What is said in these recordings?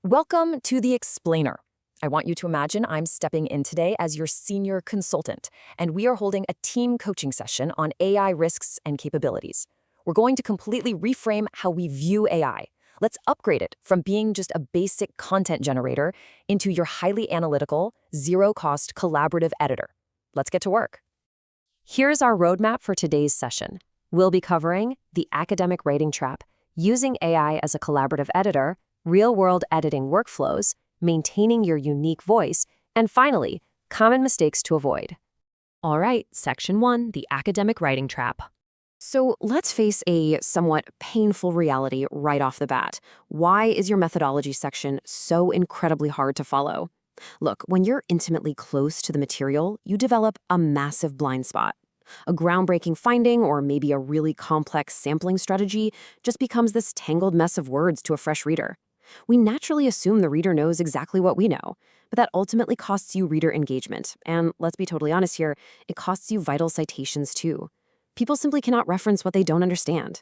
Welcome to The Explainer. I want you to imagine I'm stepping in today as your senior consultant, and we are holding a team coaching session on AI risks and capabilities. We're going to completely reframe how we view AI. Let's upgrade it from being just a basic content generator into your highly analytical, zero-cost collaborative editor. Let's get to work. Here's our roadmap for today's session. We'll be covering the academic writing trap, using AI as a collaborative editor, real-world editing workflows, maintaining your unique voice, and finally, common mistakes to avoid. All right, Section 1, the academic writing trap. So let's face a somewhat painful reality right off the bat. Why is your methodology section so incredibly hard to follow? Look, when you're intimately close to the material, you develop a massive blind spot. A groundbreaking finding or maybe a really complex sampling strategy just becomes this tangled mess of words to a fresh reader. We naturally assume the reader knows exactly what we know, but that ultimately costs you reader engagement. And let's be totally honest here, it costs you vital citations too. People simply cannot reference what they don't understand.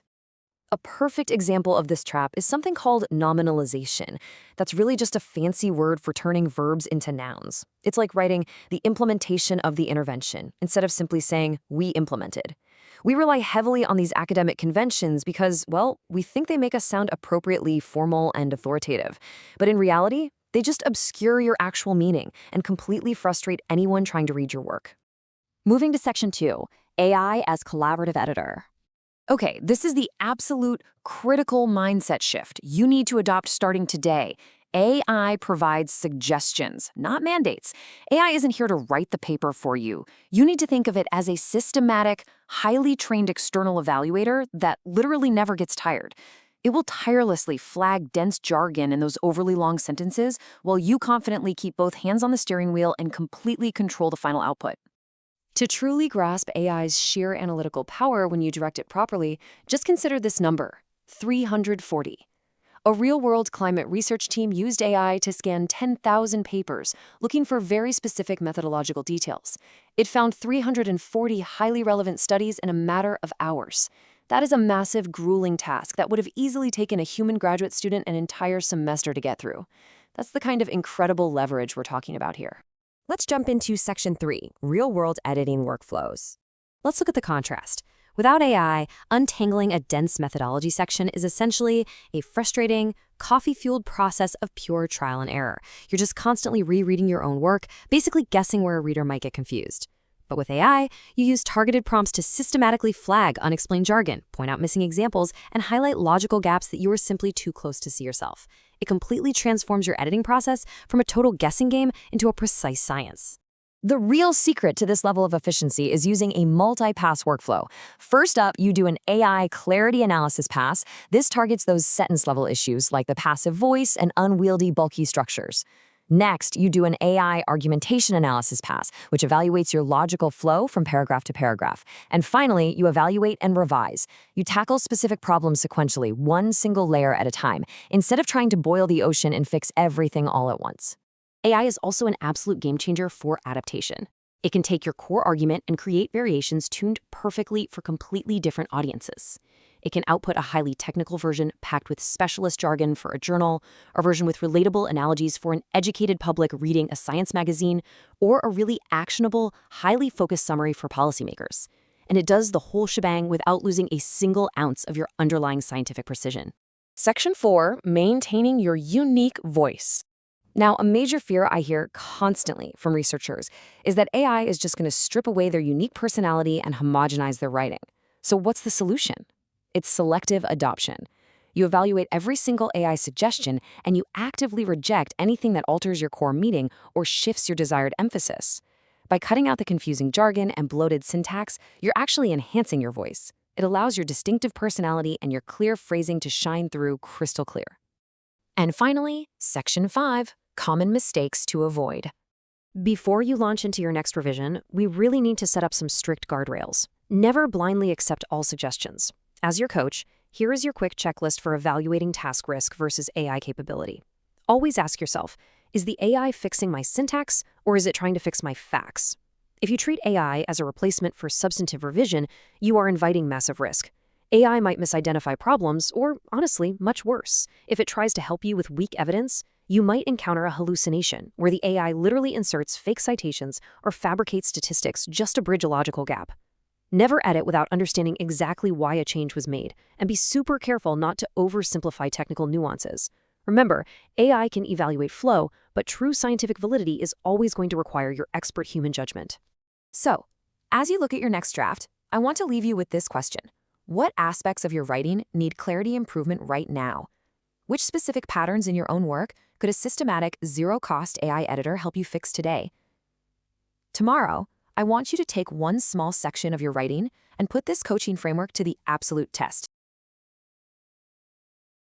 A perfect example of this trap is something called nominalization. That's really just a fancy word for turning verbs into nouns. It's like writing the implementation of the intervention instead of simply saying we implemented. We rely heavily on these academic conventions because, well, we think they make us sound appropriately formal and authoritative. But in reality, they just obscure your actual meaning and completely frustrate anyone trying to read your work. Moving to Section 2, AI as collaborative editor. Okay, this is the absolute critical mindset shift you need to adopt starting today. AI provides suggestions, not mandates. AI isn't here to write the paper for you. You need to think of it as a systematic, highly trained external evaluator that literally never gets tired. It will tirelessly flag dense jargon in those overly long sentences while you confidently keep both hands on the steering wheel and completely control the final output. To truly grasp AI's sheer analytical power when you direct it properly, just consider this number, 340. A real-world climate research team used AI to scan 10,000 papers, looking for very specific methodological details. It found 340 highly relevant studies in a matter of hours. That is a massive, grueling task that would have easily taken a human graduate student an entire semester to get through. That's the kind of incredible leverage we're talking about here. Let's jump into Section 3, real-world editing workflows. Let's look at the contrast. Without AI, untangling a dense methodology section is essentially a frustrating, coffee-fueled process of pure trial and error. You're just constantly rereading your own work, basically guessing where a reader might get confused. But with AI, you use targeted prompts to systematically flag unexplained jargon, point out missing examples, and highlight logical gaps that you are simply too close to see yourself. It completely transforms your editing process from a total guessing game into a precise science. The real secret to this level of efficiency is using a multi-pass workflow. First up, you do an AI clarity analysis pass. This targets those sentence-level issues like the passive voice and unwieldy, bulky structures. Next, you do an AI argumentation analysis pass, which evaluates your logical flow from paragraph to paragraph. And finally, you evaluate and revise. You tackle specific problems sequentially, one single layer at a time, instead of trying to boil the ocean and fix everything all at once. AI is also an absolute game changer for adaptation. It can take your core argument and create variations tuned perfectly for completely different audiences. It can output a highly technical version packed with specialist jargon for a journal, a version with relatable analogies for an educated public reading a science magazine, or a really actionable, highly focused summary for policymakers. And it does the whole shebang without losing a single ounce of your underlying scientific precision. Section 4, maintaining your unique voice. Now, a major fear I hear constantly from researchers is that AI is just going to strip away their unique personality and homogenize their writing. So what's the solution? It's selective adoption. You evaluate every single AI suggestion, and you actively reject anything that alters your core meaning or shifts your desired emphasis. By cutting out the confusing jargon and bloated syntax, you're actually enhancing your voice. It allows your distinctive personality and your clear phrasing to shine through crystal clear. And finally, Section 5, common mistakes to avoid. Before you launch into your next revision, we really need to set up some strict guardrails. Never blindly accept all suggestions. As your coach, here is your quick checklist for evaluating task risk versus AI capability. Always ask yourself, is the AI fixing my syntax, or is it trying to fix my facts? If you treat AI as a replacement for substantive revision, you are inviting massive risk. AI might misidentify problems, or, honestly, much worse. If it tries to help you with weak evidence, You might encounter a hallucination where the AI literally inserts fake citations or fabricates statistics just to bridge a logical gap. Never edit without understanding exactly why a change was made, and be super careful not to oversimplify technical nuances. Remember, AI can evaluate flow, but true scientific validity is always going to require your expert human judgment. So, as you look at your next draft, I want to leave you with this question. What aspects of your writing need clarity improvement right now? Which specific patterns in your own work could a systematic, zero-cost AI editor help you fix today? Tomorrow, I want you to take one small section of your writing and put this coaching framework to the absolute test.